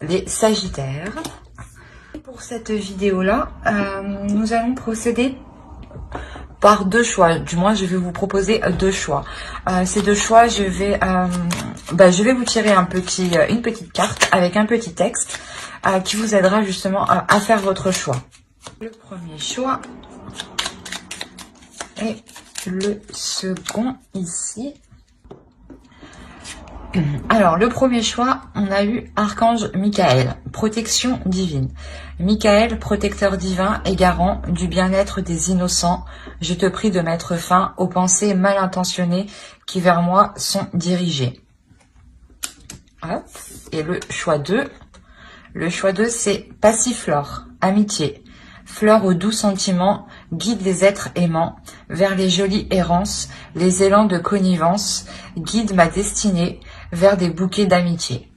les Sagittaires. Pour cette vidéo-là, nous allons procéder par deux choix. Du moins, je vais vous proposer deux choix. Ces deux choix, je vais vous tirer une petite carte avec un petit texte qui vous aidera justement à faire votre choix. Le premier choix et le second ici. Alors, le premier choix, on a eu Archange Michael, protection divine. Michael, protecteur divin et garant du bien-être des innocents, je te prie de mettre fin aux pensées mal intentionnées qui vers moi sont dirigées. Hop. Et le choix 2. Le choix 2, c'est Passiflore, amitié. Fleur aux doux sentiments, guide les êtres aimants vers les jolies errances, les élans de connivence, guide ma destinée vers des bouquets d'amitié.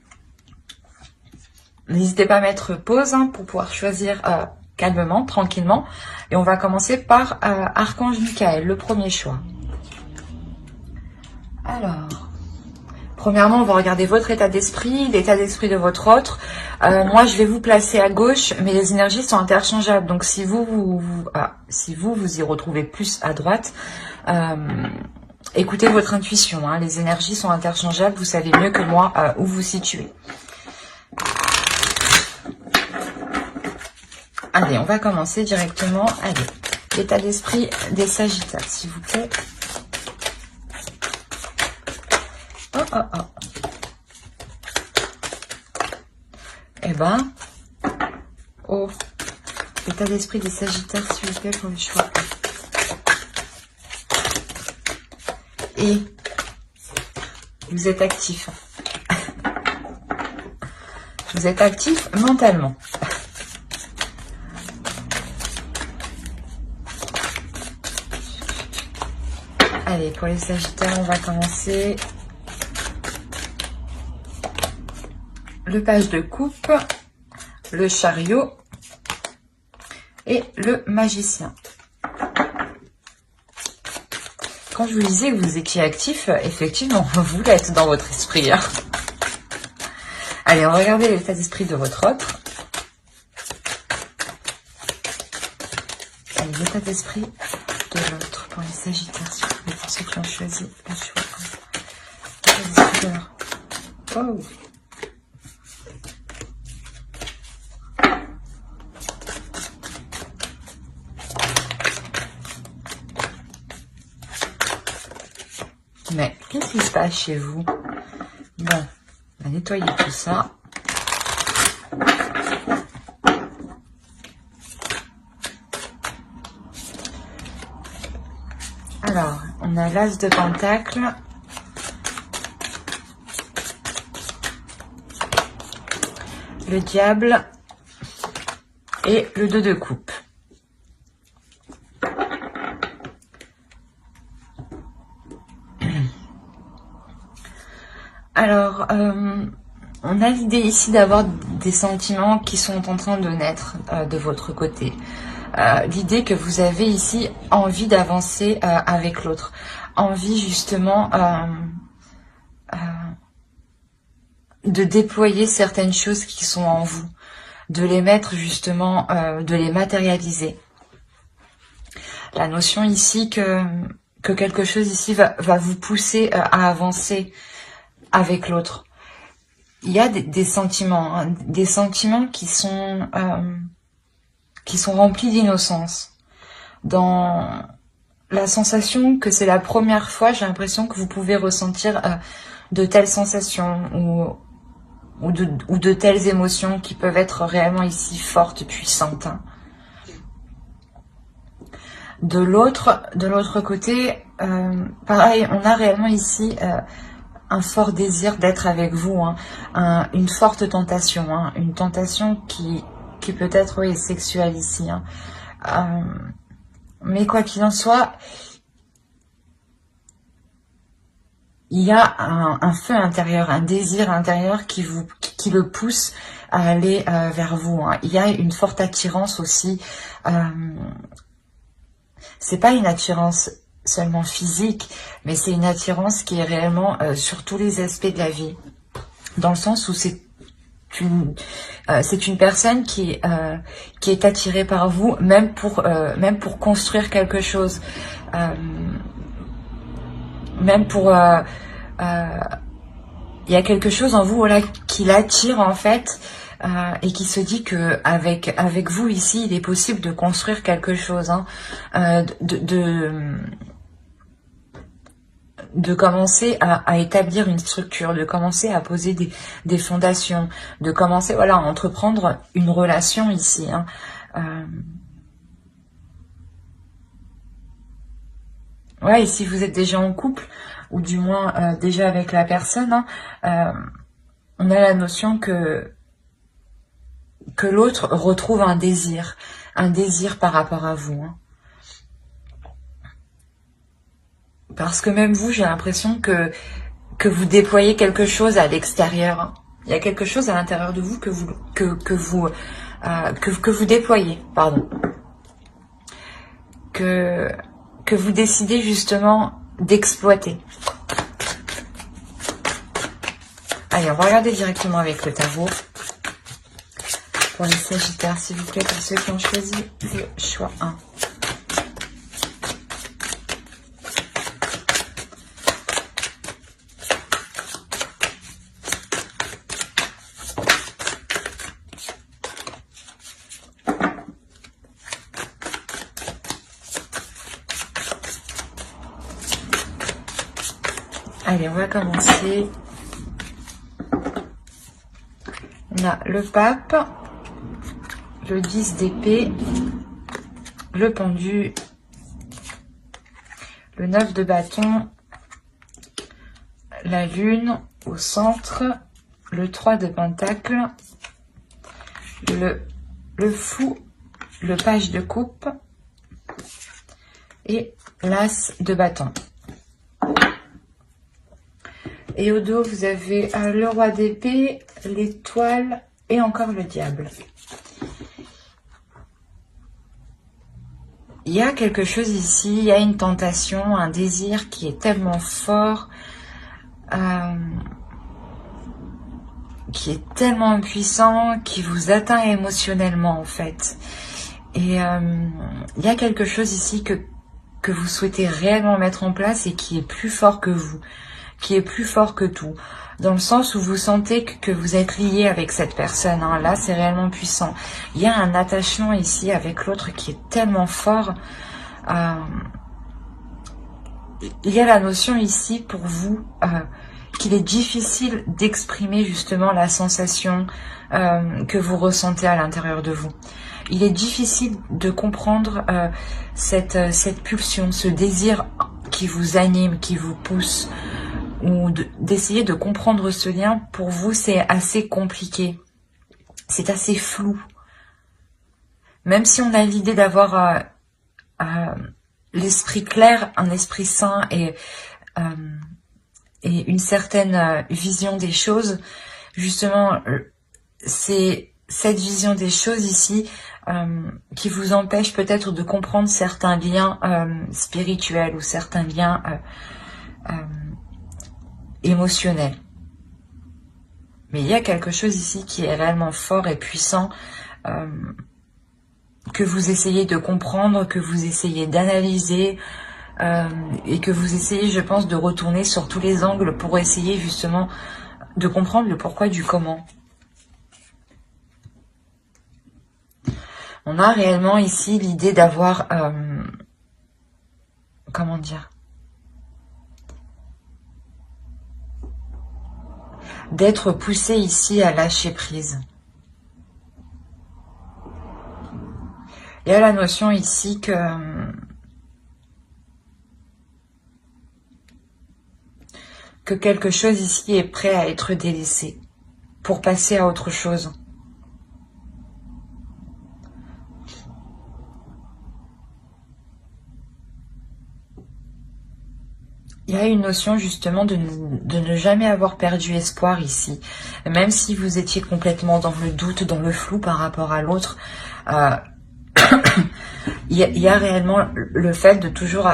N'hésitez pas à mettre pause pour pouvoir choisir calmement, tranquillement. Et on va commencer par Archange Michael, le premier choix. Alors, premièrement, on va regarder votre état d'esprit, l'état d'esprit de votre autre. Moi, je vais vous placer à gauche, mais les énergies sont interchangeables. Donc, si vous y retrouvez plus à droite, écoutez votre intuition. Les énergies sont interchangeables. Vous savez mieux que moi où vous situez. Allez, on va commencer directement. Allez, l'état d'esprit des Sagittaires, s'il vous plaît. L'état d'esprit des Sagittaires, s'il vous plaît, pour le choix. Et vous êtes actif. Vous êtes actif mentalement. Allez, pour les Sagittaires, on va commencer. Le page de coupe, le chariot et le magicien. Quand je vous disais que vous étiez actif, effectivement, vous l'êtes dans votre esprit. Allez, on va regarder l'état d'esprit de votre autre. Allez, l'état d'esprit de l'autre pour les Sagittaires, s'il vous plaît, pour ceux qui ont choisi le choix. L'état d'esprit de leur... Oh. Mais qu'est-ce qui se passe chez vous? Bon, on va nettoyer tout ça. Alors, on a l'As de Pentacle. Le Diable. Et le 2 de coupe. Alors, on a l'idée ici d'avoir des sentiments qui sont en train de naître de votre côté. L'idée que vous avez ici envie d'avancer avec l'autre. Envie justement de déployer certaines choses qui sont en vous. De les mettre justement, de les matérialiser. La notion ici que quelque chose ici va vous pousser à avancer avec l'autre. Il y a des sentiments, des sentiments qui sont remplis d'innocence. Dans la sensation que c'est la première fois, j'ai l'impression que vous pouvez ressentir de telles sensations ou de telles émotions qui peuvent être réellement ici fortes, puissantes. De l'autre côté, pareil, on a réellement ici un fort désir d'être avec vous, une forte tentation, une tentation qui peut être sexuelle ici. Mais quoi qu'il en soit, il y a un feu intérieur, un désir intérieur qui le pousse à aller vers vous. Il y a une forte attirance aussi. C'est pas une attirance seulement physique, mais c'est une attirance qui est réellement sur tous les aspects de la vie. Dans le sens où c'est c'est une personne qui est attirée par vous, même pour construire quelque chose, même pour il y a quelque chose en vous, voilà, qui l'attire en fait, et qui se dit que avec vous ici, il est possible de construire quelque chose, hein, de commencer à établir une structure, de commencer à poser des fondations, de commencer, voilà, à entreprendre une relation ici, hein. Ouais, et si vous êtes déjà en couple, ou du moins déjà avec la personne, hein, on a la notion que l'autre retrouve un désir par rapport à vous, hein. Parce que même vous, j'ai l'impression que vous déployez quelque chose à l'extérieur, hein. Il y a quelque chose à l'intérieur de vous que vous déployez, pardon. Que vous décidez justement d'exploiter. Allez, on va regarder directement avec le tarot. Pour les Sagittaires, s'il vous plaît, pour ceux qui ont choisi le choix 1. Allez, on va commencer. On a le pape, le 10 d'épée, le pendu, le 9 de bâton, la lune au centre, le 3 de pentacle, le fou, le page de coupe et l'as de bâton. Et au dos, vous avez le roi d'épée, l'étoile et encore le diable. Il y a quelque chose ici, il y a une tentation, un désir qui est tellement fort, qui est tellement puissant, qui vous atteint émotionnellement en fait. Et il y a quelque chose ici que vous souhaitez réellement mettre en place et qui est plus fort que vous, qui est plus fort que tout, dans le sens où vous sentez que vous êtes lié avec cette personne, hein. Là, c'est réellement puissant. Il y a un attachement ici avec l'autre qui est tellement fort. Il y a la notion ici pour vous qu'il est difficile d'exprimer justement la sensation que vous ressentez à l'intérieur de vous. Il est difficile de comprendre cette pulsion, ce désir qui vous anime, qui vous pousse, ou d'essayer de comprendre ce lien. Pour vous, c'est assez compliqué. C'est assez flou. Même si on a l'idée d'avoir l'esprit clair, un esprit sain et une certaine vision des choses, justement, c'est cette vision des choses ici qui vous empêche peut-être de comprendre certains liens spirituels ou certains liens émotionnel. Mais il y a quelque chose ici qui est réellement fort et puissant, que vous essayez de comprendre, que vous essayez d'analyser, et que vous essayez, je pense, de retourner sur tous les angles pour essayer justement de comprendre le pourquoi du comment. On a réellement ici l'idée d'avoir, comment dire, d'être poussé ici à lâcher prise. Il y a la notion ici que quelque chose ici est prêt à être délaissé pour passer à autre chose. Il y a une notion justement de ne jamais avoir perdu espoir ici. Même si vous étiez complètement dans le doute, dans le flou par rapport à l'autre, il y a réellement le fait de toujours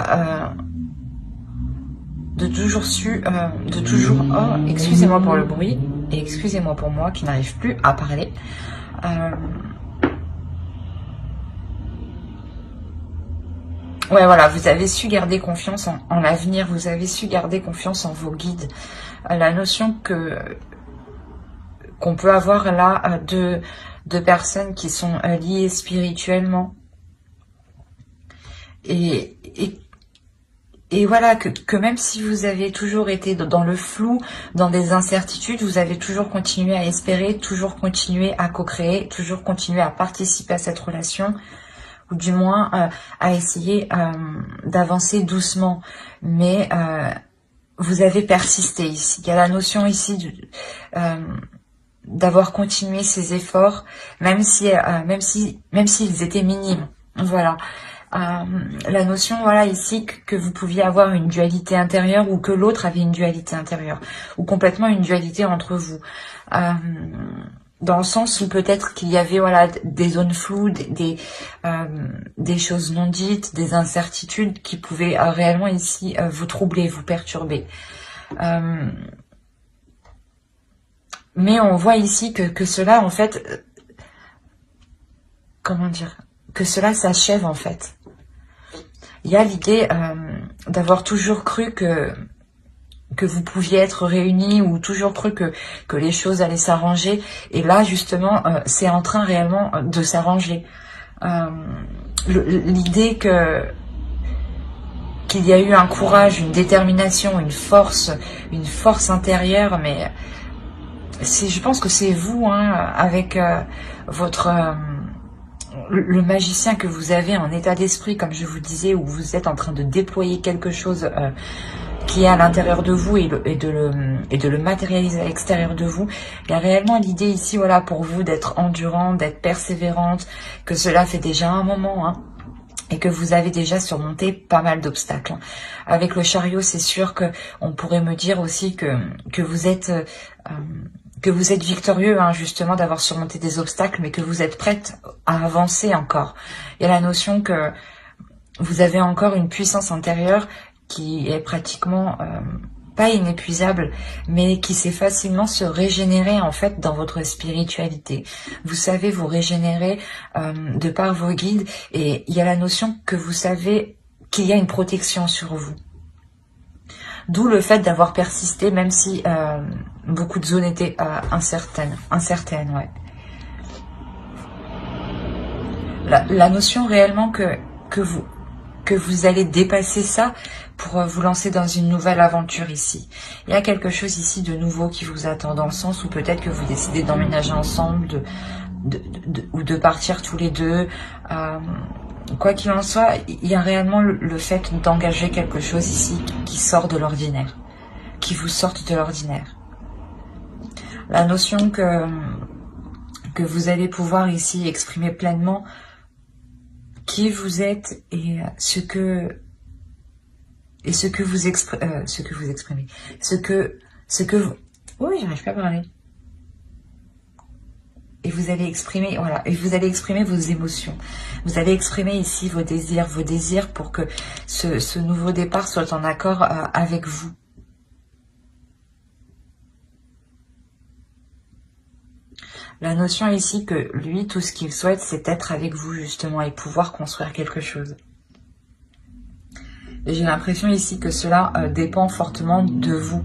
oh, excusez-moi pour le bruit. Et excusez-moi pour moi qui n'arrive plus à parler. Ouais, voilà, vous avez su garder confiance en l'avenir, vous avez su garder confiance en vos guides. La notion qu'on peut avoir là de personnes qui sont liées spirituellement. Et voilà, que même si vous avez toujours été dans le flou, dans des incertitudes, vous avez toujours continué à espérer, toujours continué à co-créer, toujours continué à participer à cette relation, ou du moins à essayer d'avancer doucement. Mais vous avez persisté ici. Il y a la notion ici d'avoir continué ces efforts, même s'ils étaient minimes. Voilà. La notion, voilà, ici, que vous pouviez avoir une dualité intérieure ou que l'autre avait une dualité intérieure ou complètement une dualité entre vous. Dans le sens où peut-être qu'il y avait, voilà, des zones floues, des choses non dites, des incertitudes qui pouvaient réellement ici vous troubler, vous perturber. Mais on voit ici que cela, en fait, comment dire, que cela s'achève, en fait. Il y a l'idée d'avoir toujours cru que vous pouviez être réunis ou toujours cru que les choses allaient s'arranger. Et là, justement, c'est en train réellement de s'arranger. L'idée qu'il y a eu un courage, une détermination, une force intérieure, mais je pense que c'est vous, hein, avec le magicien que vous avez en état d'esprit, comme je vous disais, où vous êtes en train de déployer quelque chose qui est à l'intérieur de vous et de le matérialiser à l'extérieur de vous. Il y a réellement l'idée ici, voilà, pour vous d'être endurante, d'être persévérante, que cela fait déjà un moment, hein, et que vous avez déjà surmonté pas mal d'obstacles. Avec le chariot, c'est sûr que on pourrait me dire aussi que vous êtes victorieux, hein, justement, d'avoir surmonté des obstacles, mais que vous êtes prête à avancer encore. Il y a la notion que vous avez encore une puissance intérieure qui est pratiquement pas inépuisable, mais qui sait facilement se régénérer, en fait, dans votre spiritualité. Vous savez vous régénérer de par vos guides, et il y a la notion que vous savez qu'il y a une protection sur vous. D'où le fait d'avoir persisté, même si beaucoup de zones étaient incertaines, ouais. La notion réellement que vous allez dépasser ça pour vous lancer dans une nouvelle aventure ici. Il y a quelque chose ici de nouveau qui vous attend, dans le sens où peut-être que vous décidez d'emménager ensemble, ou de partir tous les deux. Quoi qu'il en soit, il y a réellement le fait d'engager quelque chose ici qui sort de l'ordinaire, qui vous sorte de l'ordinaire. La notion que vous allez pouvoir ici exprimer pleinement qui vous êtes et ce que vous exprimez, oui, j'arrive pas à parler. Et vous allez exprimer, voilà, et vous allez exprimer vos émotions. Vous allez exprimer ici vos désirs pour que ce nouveau départ soit en accord avec vous. La notion ici que lui, tout ce qu'il souhaite, c'est être avec vous, justement, et pouvoir construire quelque chose. Et j'ai l'impression ici que cela dépend fortement de vous.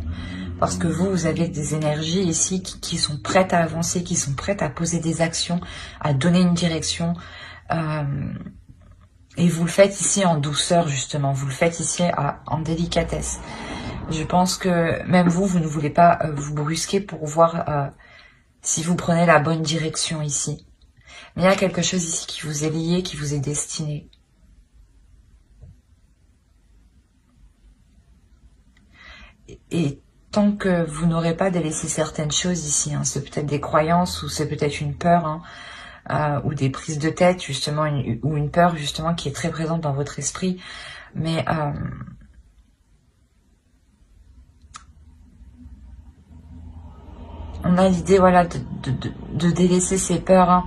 Parce que vous avez des énergies ici qui sont prêtes à avancer, qui sont prêtes à poser des actions, à donner une direction. Et vous le faites ici en douceur, justement. Vous le faites ici en délicatesse. Je pense que même vous ne voulez pas vous brusquer pour voir si vous prenez la bonne direction ici. Mais il y a quelque chose ici qui vous est lié, qui vous est destiné. Et tant que vous n'aurez pas délaissé certaines choses ici, hein, c'est peut-être des croyances ou c'est peut-être une peur, hein, ou des prises de tête, justement, ou une peur, justement, qui est très présente dans votre esprit. Mais on a l'idée, voilà, de délaisser ces peurs, hein,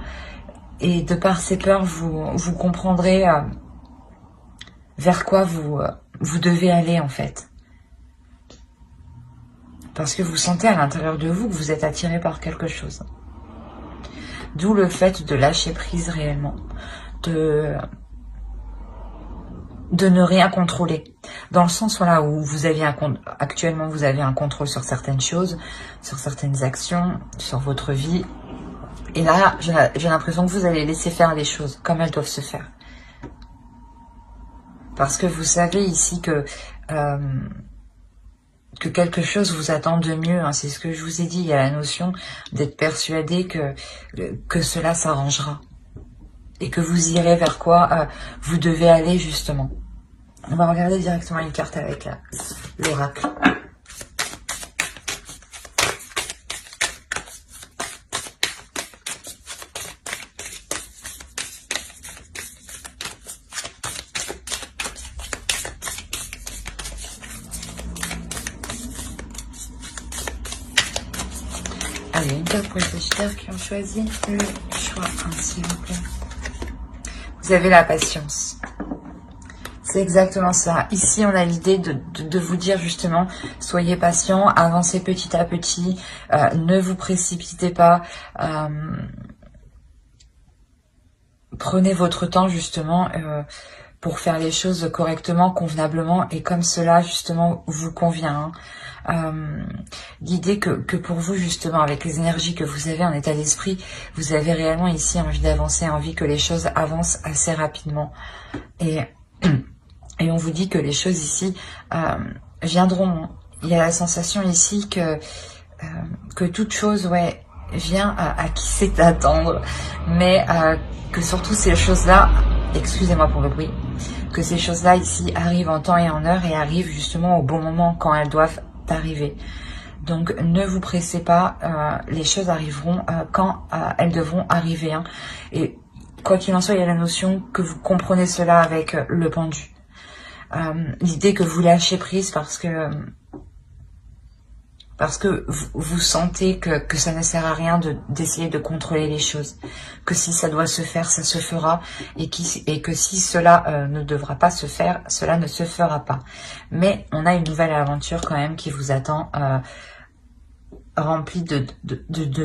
et de par ces peurs, vous comprendrez vers quoi vous devez aller, en fait. Parce que vous sentez à l'intérieur de vous que vous êtes attiré par quelque chose. D'où le fait de lâcher prise réellement. De ne rien contrôler. Dans le sens voilà, où vous avez actuellement vous avez un contrôle sur certaines choses, sur certaines actions, sur votre vie. Et là, j'ai l'impression que vous allez laisser faire les choses comme elles doivent se faire. Parce que vous savez ici que quelque chose vous attend de mieux. Hein. C'est ce que je vous ai dit. Il y a la notion d'être persuadé que cela s'arrangera. Et que vous irez vers quoi vous devez aller justement. On va regarder directement une carte avec l'oracle. Allez, une carte pour les Sagittaires qui ont choisi le choix 1, s'il vous plaît. Vous avez la patience. C'est exactement ça. Ici, on a l'idée de vous dire justement, soyez patient, avancez petit à petit, ne vous précipitez pas, prenez votre temps justement pour faire les choses correctement, convenablement et comme cela justement vous convient. L'idée que pour vous justement, avec les énergies que vous avez en état d'esprit, vous avez réellement ici envie d'avancer, envie que les choses avancent assez rapidement. Et on vous dit que les choses ici viendront. Il y a la sensation ici que toute chose vient à qui sait attendre. Mais que surtout ces choses-là, excusez-moi pour le bruit, que ces choses-là ici arrivent en temps et en heure et arrivent justement au bon moment quand elles doivent arriver. Donc ne vous pressez pas, les choses arriveront quand elles devront arriver. Hein. Et quoi qu'il en soit, il y a la notion que vous comprenez cela avec le pendu. L'idée que vous lâchez prise parce que vous sentez que ça ne sert à rien d'essayer de contrôler les choses, que si ça doit se faire, ça se fera, et que si cela ne devra pas se faire, cela ne se fera pas. Mais on a une nouvelle aventure quand même qui vous attend, remplie de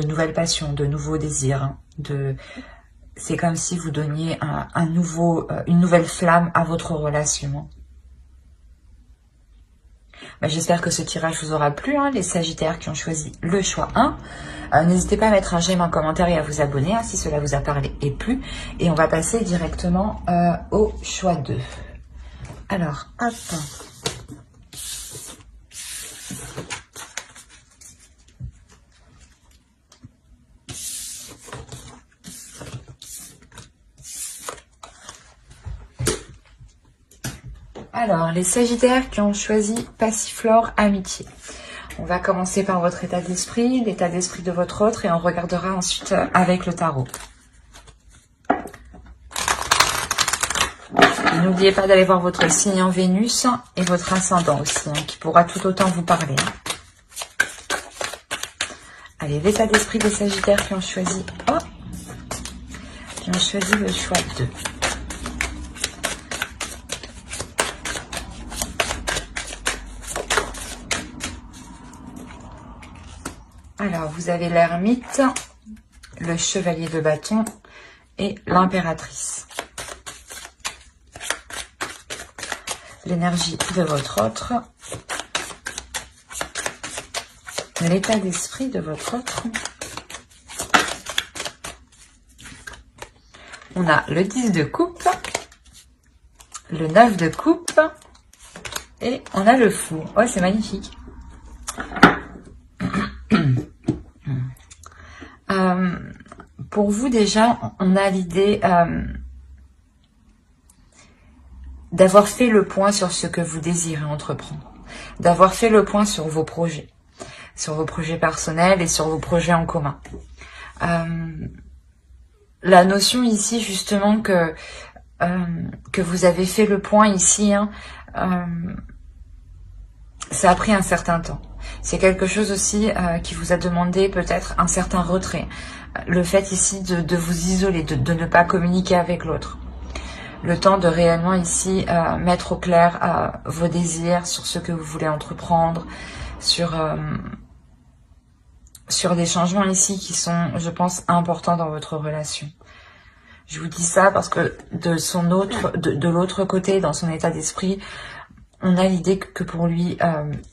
nouvelles passions, de nouveaux désirs, hein, c'est comme si vous donniez une nouvelle flamme à votre relation. J'espère que ce tirage vous aura plu, hein, les Sagittaires qui ont choisi le choix 1. N'hésitez pas à mettre un j'aime, un commentaire et à vous abonner si cela vous a parlé et plu. Et on va passer directement au choix 2. Alors, hop. Alors, les Sagittaires qui ont choisi Passiflore Amitié. On va commencer par votre état d'esprit, l'état d'esprit de votre autre, et on regardera ensuite avec le tarot. N'oubliez pas d'aller voir votre signe en Vénus et votre ascendant aussi, hein, qui pourra tout autant vous parler. Allez, l'état d'esprit des Sagittaires qui ont choisi le choix 2. Alors, vous avez l'ermite, le chevalier de bâton et l'impératrice. L'énergie de votre autre. L'état d'esprit de votre autre. On a le 10 de coupe, le 9 de coupe et on a le fou. Oh, c'est magnifique. Pour vous, déjà, on a l'idée d'avoir fait le point sur ce que vous désirez entreprendre, d'avoir fait le point sur vos projets personnels et sur vos projets en commun. La notion ici, justement, que vous avez fait le point ici, hein, ça a pris un certain temps. C'est quelque chose aussi qui vous a demandé peut-être un certain retrait. Le fait ici de vous isoler, de ne pas communiquer avec l'autre. Le temps de réellement ici mettre au clair vos désirs sur ce que vous voulez entreprendre, sur sur des changements ici qui sont, je pense, importants dans votre relation. Je vous dis ça parce que de l'autre côté, dans son état d'esprit, on a l'idée que pour lui,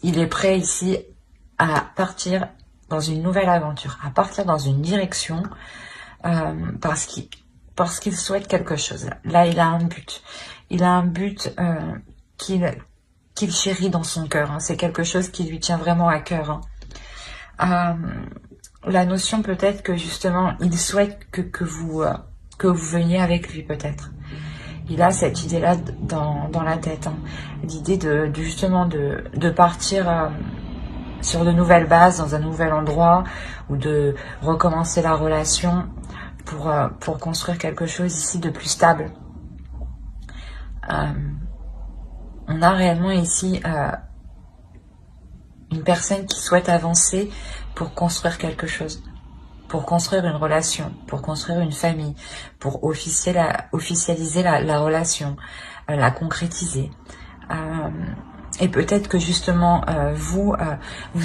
il est prêt ici à partir dans une nouvelle aventure, à partir dans une direction, parce qu'il souhaite quelque chose. Là, il a un but. Il a un but qu'il chérit dans son cœur. Hein. C'est quelque chose qui lui tient vraiment à cœur. Hein. La notion peut-être que justement, il souhaite que vous veniez avec lui peut-être. Il a cette idée-là dans la tête. Hein. L'idée justement de partir sur de nouvelles bases, dans un nouvel endroit, ou de recommencer la relation pour construire quelque chose ici de plus stable. On a réellement ici une personne qui souhaite avancer pour construire quelque chose, pour construire une relation, pour construire une famille, pour officialiser la relation, la concrétiser. Et peut-être que justement, vous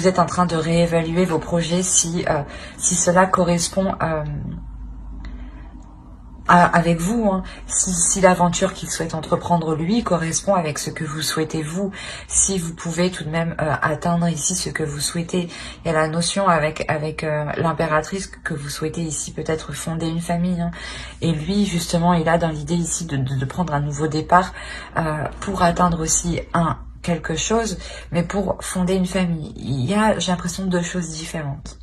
êtes en train de réévaluer vos projets si cela correspond avec vous, hein. Si l'aventure qu'il souhaite entreprendre lui correspond avec ce que vous souhaitez vous, si vous pouvez tout de même atteindre ici ce que vous souhaitez. Il y a la notion avec l'impératrice que vous souhaitez ici peut-être fonder une famille, hein. Et lui justement il a dans l'idée ici de prendre un nouveau départ pour atteindre aussi quelque chose, mais pour fonder une famille. Il y a, j'ai l'impression, deux choses différentes.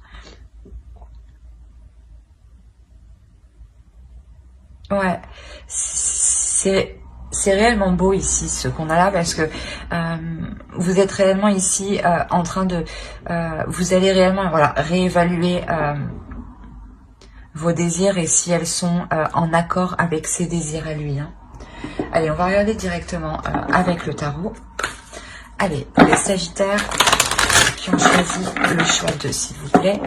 Ouais, c'est réellement beau ici ce qu'on a là parce que vous êtes réellement ici en train de vous allez réellement réévaluer vos désirs et si elles sont en accord avec ses désirs à lui. Hein. Allez, on va regarder directement avec le tarot. Allez, les Sagittaires qui ont choisi le choix de s'il vous plaît.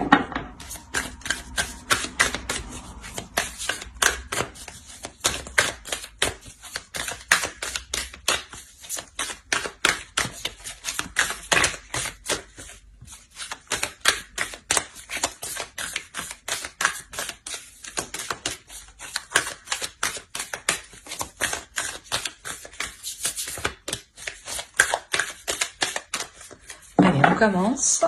Commence.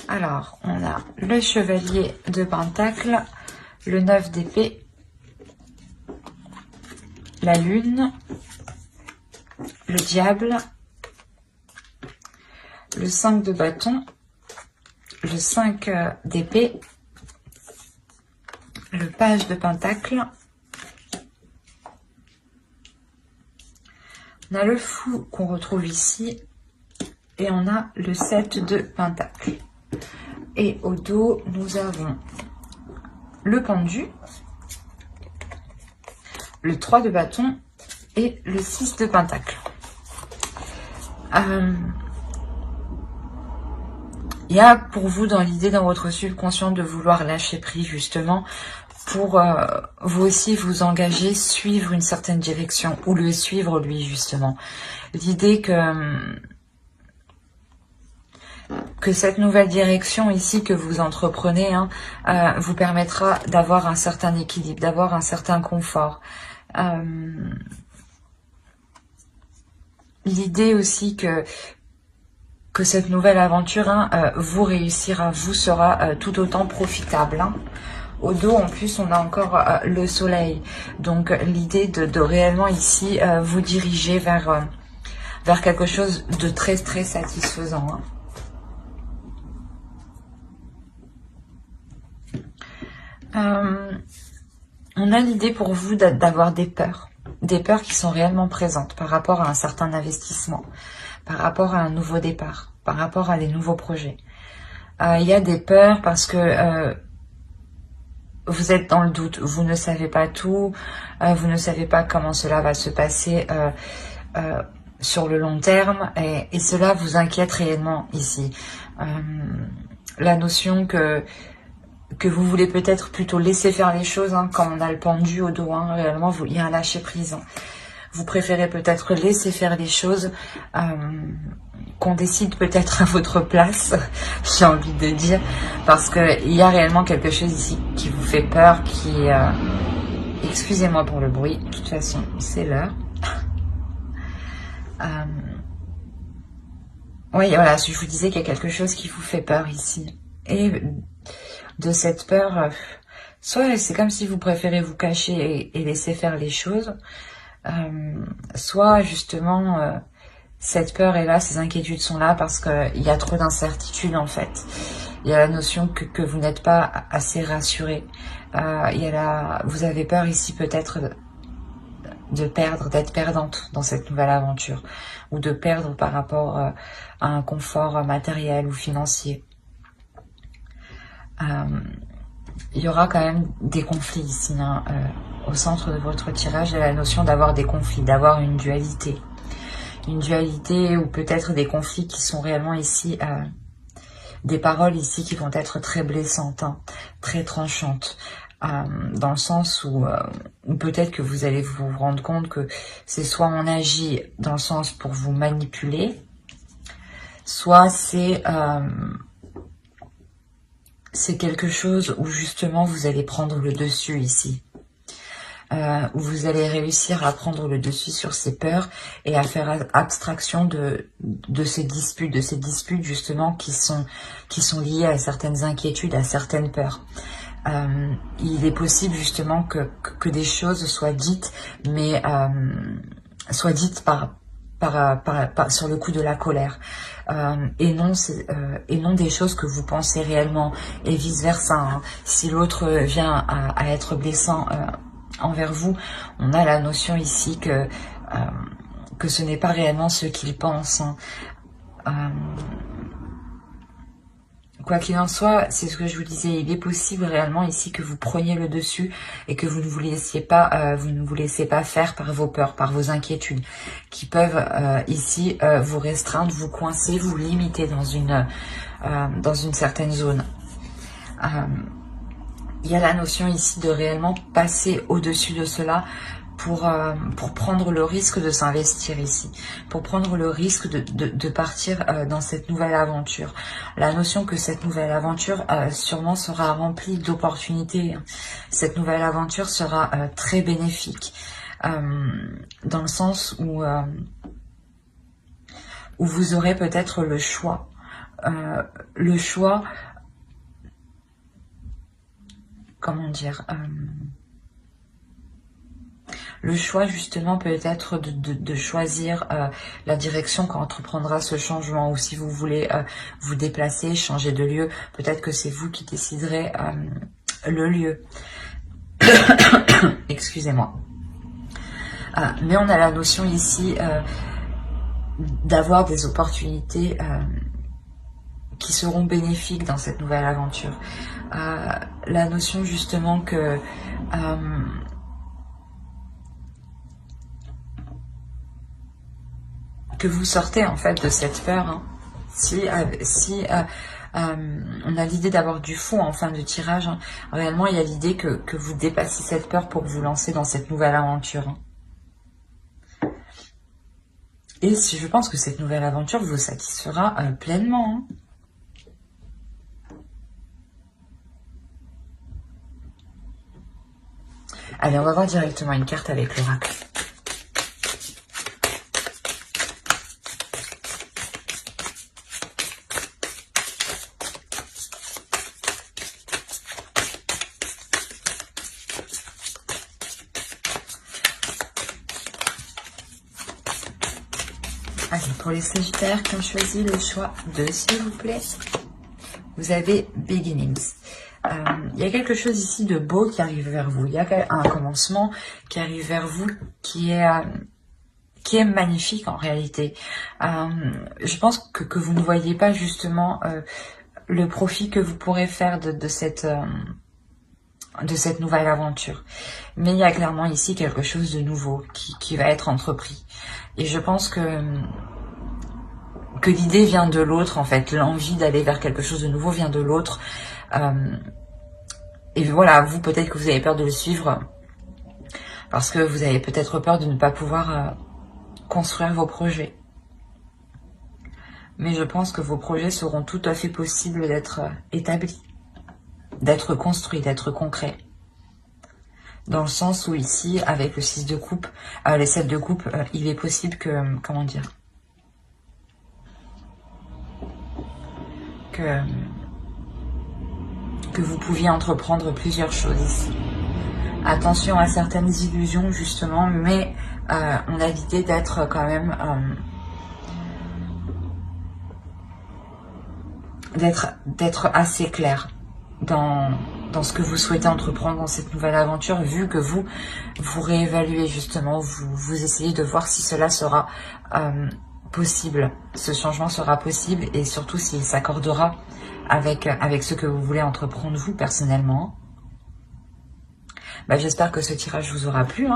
Alors, on a le chevalier de Pentacle, le 9 d'épée, la lune, le diable, le 5 de bâton, le 5 d'épée, le page de Pentacle. On a le fou qu'on retrouve ici et on a le 7 de Pentacle. Et au dos, nous avons le pendu, le 3 de bâton et le 6 de Pentacle. Il y a pour vous dans l'idée, dans votre subconscient, de vouloir lâcher prise justement pour vous aussi vous engager, suivre une certaine direction ou le suivre lui justement. L'idée que cette nouvelle direction ici que vous entreprenez vous permettra d'avoir un certain équilibre, d'avoir un certain confort. L'idée aussi que cette nouvelle aventure vous réussira, vous sera tout autant profitable. Au dos, en plus, on a encore le soleil. Donc, l'idée de réellement ici vous diriger vers quelque chose de très, très satisfaisant. On a l'idée pour vous d'avoir des peurs qui sont réellement présentes par rapport à un certain investissement, par rapport à un nouveau départ, par rapport à des nouveaux projets. Il y a des peurs parce que vous êtes dans le doute, vous ne savez pas tout, vous ne savez pas comment cela va se passer sur le long terme et cela vous inquiète réellement ici. La notion que vous voulez peut-être plutôt laisser faire les choses quand on a le pendu au dos, réellement il y a un lâcher prise. vous préférez peut-être laisser faire les choses, qu'on décide peut-être à votre place, j'ai envie de dire, parce qu'il y a réellement quelque chose ici qui vous fait peur, qui... excusez-moi pour le bruit, de toute façon, c'est l'heure. Oui, voilà, je vous disais qu'il y a quelque chose qui vous fait peur ici. Et de cette peur, soit c'est comme si vous préférez vous cacher et laisser faire les choses, soit justement cette peur est là, ces inquiétudes sont là parce qu'il y a trop d'incertitudes en fait. Il y a la notion que vous n'êtes pas assez rassuré. Vous avez peur ici peut-être de perdre, d'être perdante dans cette nouvelle aventure, ou de perdre par rapport à un confort matériel ou financier. Il y aura quand même des conflits ici, hein, au centre de votre tirage. Il y a la notion d'avoir des conflits, d'avoir une dualité ou peut-être des conflits qui sont réellement ici, des paroles ici qui vont être très blessantes, hein, très tranchantes. Dans le sens où peut-être que vous allez vous rendre compte que c'est soit on agit dans le sens pour vous manipuler, soit c'est quelque chose où justement vous allez prendre le dessus ici, où vous allez réussir à prendre le dessus sur ces peurs et à faire abstraction de ces disputes justement qui sont liées à certaines inquiétudes, à certaines peurs. Il est possible justement que des choses soient dites, mais soient dites sur le coup de la colère, et non des choses que vous pensez réellement, et vice versa, hein. Si l'autre vient à être blessant envers vous, on a la notion ici que ce n'est pas réellement ce qu'il pense, hein. Quoi qu'il en soit, c'est ce que je vous disais, il est possible réellement ici que vous preniez le dessus et que vous ne vous laissiez pas faire par vos peurs, par vos inquiétudes, qui peuvent ici vous restreindre, vous coincer, vous limiter dans une certaine zone. Il y a la notion ici de réellement passer au-dessus de cela pour prendre le risque de s'investir ici, pour prendre le risque de partir dans cette nouvelle aventure. La notion que cette nouvelle aventure sûrement sera remplie d'opportunités. Cette nouvelle aventure sera très bénéfique, dans le sens où vous aurez peut-être le choix. Comment dire, le choix justement peut-être de choisir la direction qu'entreprendra ce changement, ou si vous voulez vous déplacer, changer de lieu, peut-être que c'est vous qui déciderez le lieu. Excusez-moi. Mais on a la notion ici d'avoir des opportunités qui seront bénéfiques dans cette nouvelle aventure. La notion justement que vous sortez en fait de cette peur, hein. Si on a l'idée d'avoir du fond en fin de tirage, hein, réellement il y a l'idée que vous dépassez cette peur pour vous lancer dans cette nouvelle aventure, hein. Et je pense que cette nouvelle aventure vous satisfera pleinement, hein. Allez, on va voir directement une carte avec l'oracle. Allez, pour les Sagittaires qui ont choisi le choix 2, s'il vous plaît, vous avez Beginnings. Il y a quelque chose ici de beau qui arrive vers vous. Il y a un commencement qui arrive vers vous qui est magnifique en réalité. Je pense que vous ne voyez pas justement le profit que vous pourrez faire de cette nouvelle aventure. Mais il y a clairement ici quelque chose de nouveau qui va être entrepris. Et je pense que l'idée vient de l'autre en fait. L'envie d'aller vers quelque chose de nouveau vient de l'autre. Et voilà, vous, peut-être que vous avez peur de le suivre Parce que vous avez peut-être peur de ne pas pouvoir construire vos projets. Mais je pense que vos projets seront tout à fait possibles d'être établis, d'être construits, d'être concrets. Dans le sens où ici, avec le 6 de coupe, les 7 de coupe, il est possible que, comment dire, que vous pouviez entreprendre plusieurs choses ici. Attention à certaines illusions justement, mais on a l'idée d'être quand même, d'être assez clair dans ce que vous souhaitez entreprendre dans cette nouvelle aventure, vu que vous réévaluez justement, vous essayez de voir si cela sera possible, ce changement sera possible, et surtout s'il s'accordera avec ce que vous voulez entreprendre vous personnellement. J'espère que ce tirage vous aura plu.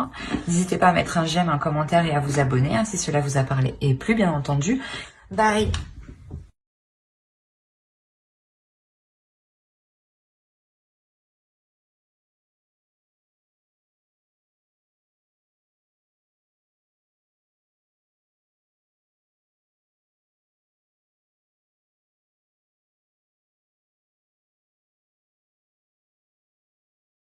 N'hésitez pas à mettre un j'aime, un commentaire et à vous abonner si cela vous a parlé et plu, bien entendu. Bye.